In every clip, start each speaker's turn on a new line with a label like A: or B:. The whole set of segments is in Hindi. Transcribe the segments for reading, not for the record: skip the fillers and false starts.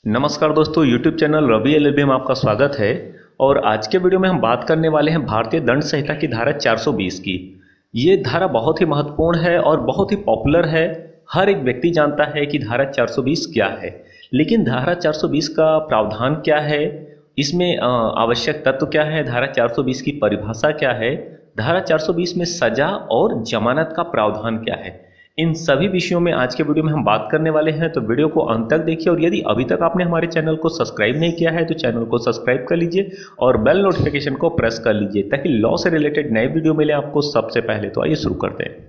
A: नमस्कार दोस्तों, YouTube चैनल रवि LLB में आपका स्वागत है। और आज के वीडियो में हम बात करने वाले हैं भारतीय दंड संहिता की धारा 420 की। ये धारा बहुत ही महत्वपूर्ण है और बहुत ही पॉपुलर है। हर एक व्यक्ति जानता है कि धारा 420 क्या है, लेकिन धारा 420 का प्रावधान क्या है, इसमें आवश्यक तत्व क्या है, धारा 420 की परिभाषा क्या है, धारा 420 में सजा और जमानत का प्रावधान क्या है, इन सभी विषयों में आज के वीडियो में हम बात करने वाले हैं। तो वीडियो को अंत तक देखिए और यदि अभी तक आपने हमारे चैनल को सब्सक्राइब नहीं किया है तो चैनल को सब्सक्राइब कर लीजिए और बेल नोटिफिकेशन को प्रेस कर लीजिए ताकि लॉ से रिलेटेड नए वीडियो मिले आपको सबसे पहले। तो आइए शुरू करते हैं।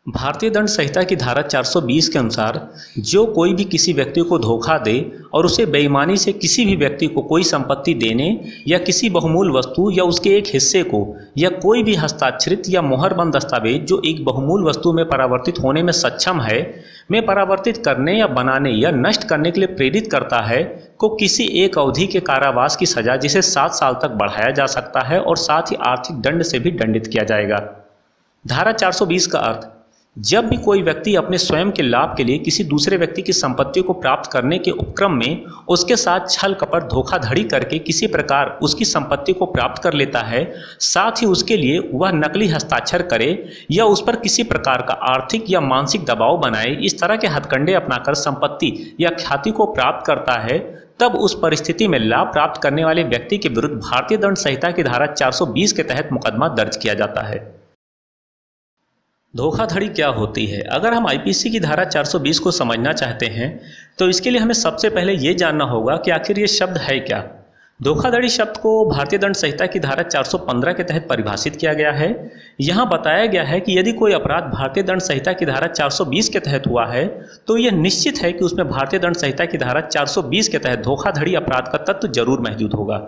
A: भारतीय दंड संहिता की धारा 420 के अनुसार जो कोई भी किसी व्यक्ति को धोखा दे और उसे बेईमानी से किसी भी व्यक्ति को कोई संपत्ति देने या किसी बहुमूल्य वस्तु या उसके एक हिस्से को या कोई भी हस्ताक्षरित या मोहरबंद दस्तावेज जो एक बहुमूल्य वस्तु में परावर्तित होने में सक्षम है में परावर्तित करने या बनाने या नष्ट करने के लिए प्रेरित करता है को किसी एक अवधि के कारावास की सजा जिसे 7 साल तक बढ़ाया जा सकता है और साथ ही आर्थिक दंड से भी दंडित किया जाएगा। धारा 420 का अर्थ, जब भी कोई व्यक्ति अपने स्वयं के लाभ के लिए किसी दूसरे व्यक्ति की संपत्ति को प्राप्त करने के उपक्रम में उसके साथ छल कपट धोखाधड़ी करके किसी प्रकार उसकी संपत्ति को प्राप्त कर लेता है, साथ ही उसके लिए वह नकली हस्ताक्षर करे या उस पर किसी प्रकार का आर्थिक या मानसिक दबाव बनाए, इस तरह के हथकंडे अपनाकर संपत्ति या ख्याति को प्राप्त करता है, तब उस परिस्थिति में लाभ प्राप्त करने वाले व्यक्ति के विरुद्ध भारतीय दंड संहिता की धारा 420 के तहत मुकदमा दर्ज किया जाता है। धोखाधड़ी क्या होती है? अगर हम आईपीसी की धारा 420 को समझना चाहते हैं तो इसके लिए हमें सबसे पहले ये जानना होगा कि आखिर ये शब्द है क्या। धोखाधड़ी शब्द को भारतीय दंड संहिता की धारा 415 के तहत परिभाषित किया गया है। यहाँ बताया गया है कि यदि कोई अपराध भारतीय दंड संहिता की धारा 420 के तहत हुआ है तो यह निश्चित है कि उसमें भारतीय दंड संहिता की धारा 420 के तहत धोखाधड़ी अपराध का तत्व जरूर मौजूद होगा।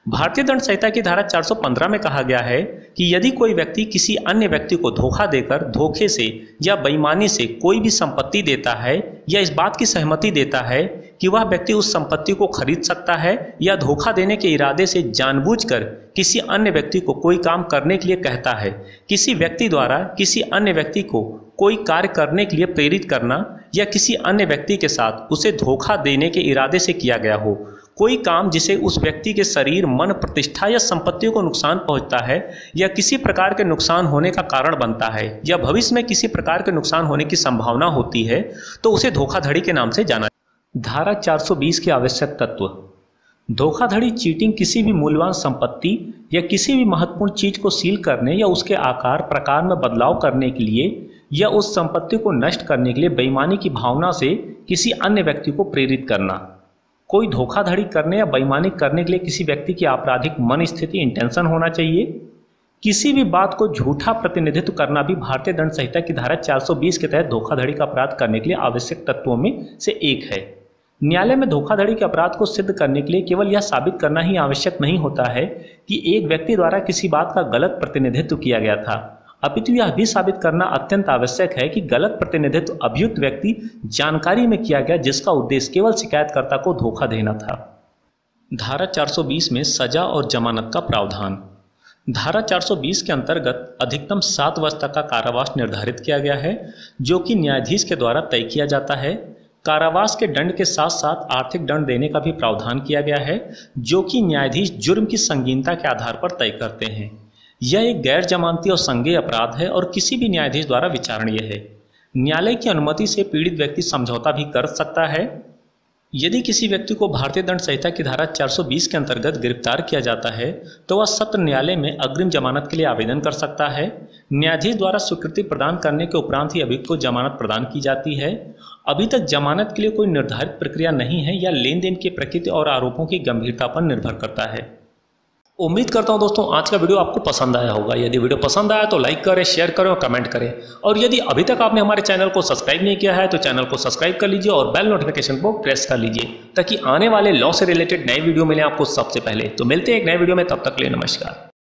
A: भारतीय दंड संहिता की धारा 415 में कहा गया है कि यदि कोई व्यक्ति किसी अन्य व्यक्ति को धोखा देकर धोखे से या बेईमानी से कोई भी संपत्ति देता है या इस बात की सहमति देता है कि वह व्यक्ति उस संपत्ति को खरीद सकता है या धोखा देने के इरादे से जानबूझकर किसी अन्य व्यक्ति को कोई काम करने के लिए कहता है, किसी व्यक्ति द्वारा किसी अन्य व्यक्ति को कोई कार्य करने के लिए प्रेरित करना या किसी अन्य व्यक्ति के साथ उसे धोखा देने के इरादे से किया गया हो, कोई काम जिसे उस व्यक्ति के शरीर, मन, प्रतिष्ठा या संपत्तियों को नुकसान पहुंचता है या किसी प्रकार के नुकसान होने का कारण बनता है या भविष्य में किसी प्रकार के नुकसान होने की संभावना होती है, तो उसे धोखाधड़ी के नाम से जाना। धारा 420 के आवश्यक तत्व। धोखाधड़ी चीटिंग किसी भी मूल्यवान संपत्ति या किसी भी महत्वपूर्ण चीज को सील करने या उसके आकार प्रकार में बदलाव करने के लिए या उस संपत्ति को नष्ट करने के लिए बेईमानी की भावना से किसी अन्य व्यक्ति को प्रेरित करना। कोई धोखाधड़ी करने या बेईमानी करने के लिए किसी व्यक्ति की आपराधिक मन स्थिति इंटेंशन होना चाहिए। किसी भी बात को झूठा प्रतिनिधित्व करना भी भारतीय दंड संहिता की धारा 420 के तहत धोखाधड़ी का अपराध करने के लिए आवश्यक तत्वों में से एक है। न्यायालय में धोखाधड़ी के अपराध को सिद्ध करने के लिए केवल यह साबित करना ही आवश्यक नहीं होता है कि एक व्यक्ति द्वारा किसी बात का गलत प्रतिनिधित्व किया गया था, अपितु यह भी साबित करना अत्यंत आवश्यक है कि गलत प्रतिनिधित्व अभियुक्त व्यक्ति जानकारी में किया गया जिसका उद्देश्य केवल शिकायतकर्ता को धोखा देना था। धारा 420 में सजा और जमानत का प्रावधान। धारा 420 के अंतर्गत अधिकतम 7 वर्ष तक का कारावास निर्धारित किया गया है जो कि न्यायाधीश के द्वारा तय किया जाता है। कारावास के दंड के साथ साथ आर्थिक दंड देने का भी प्रावधान किया गया है जो कि न्यायाधीश जुर्म की संगीनता के आधार पर तय करते हैं। यह एक गैर जमानती और संज्ञेय अपराध है और किसी भी न्यायाधीश द्वारा विचारणीय है। न्यायालय की अनुमति से पीड़ित व्यक्ति समझौता भी कर सकता है। यदि किसी व्यक्ति को भारतीय दंड संहिता की धारा 420 के अंतर्गत गिरफ्तार किया जाता है तो वह सत्र न्यायालय में अग्रिम जमानत के लिए आवेदन कर सकता है। न्यायाधीश द्वारा स्वीकृति प्रदान करने के उपरांत ही अभियुक्त को जमानत प्रदान की जाती है। अभी तक जमानत के लिए कोई निर्धारित प्रक्रिया नहीं है या लेन देन की प्रकृति और आरोपों की गंभीरता पर निर्भर करता है। उम्मीद करता हूं दोस्तों आज का वीडियो आपको पसंद आया होगा। यदि वीडियो पसंद आया तो लाइक करें, शेयर करें और कमेंट करें। और यदि अभी तक आपने हमारे चैनल को सब्सक्राइब नहीं किया है तो चैनल को सब्सक्राइब कर लीजिए और बेल नोटिफिकेशन को प्रेस कर लीजिए ताकि आने वाले लॉ से रिलेटेड नए वीडियो मिले आपको सबसे पहले। तो मिलते हैं एक नए वीडियो में, तब तक के लिए नमस्कार।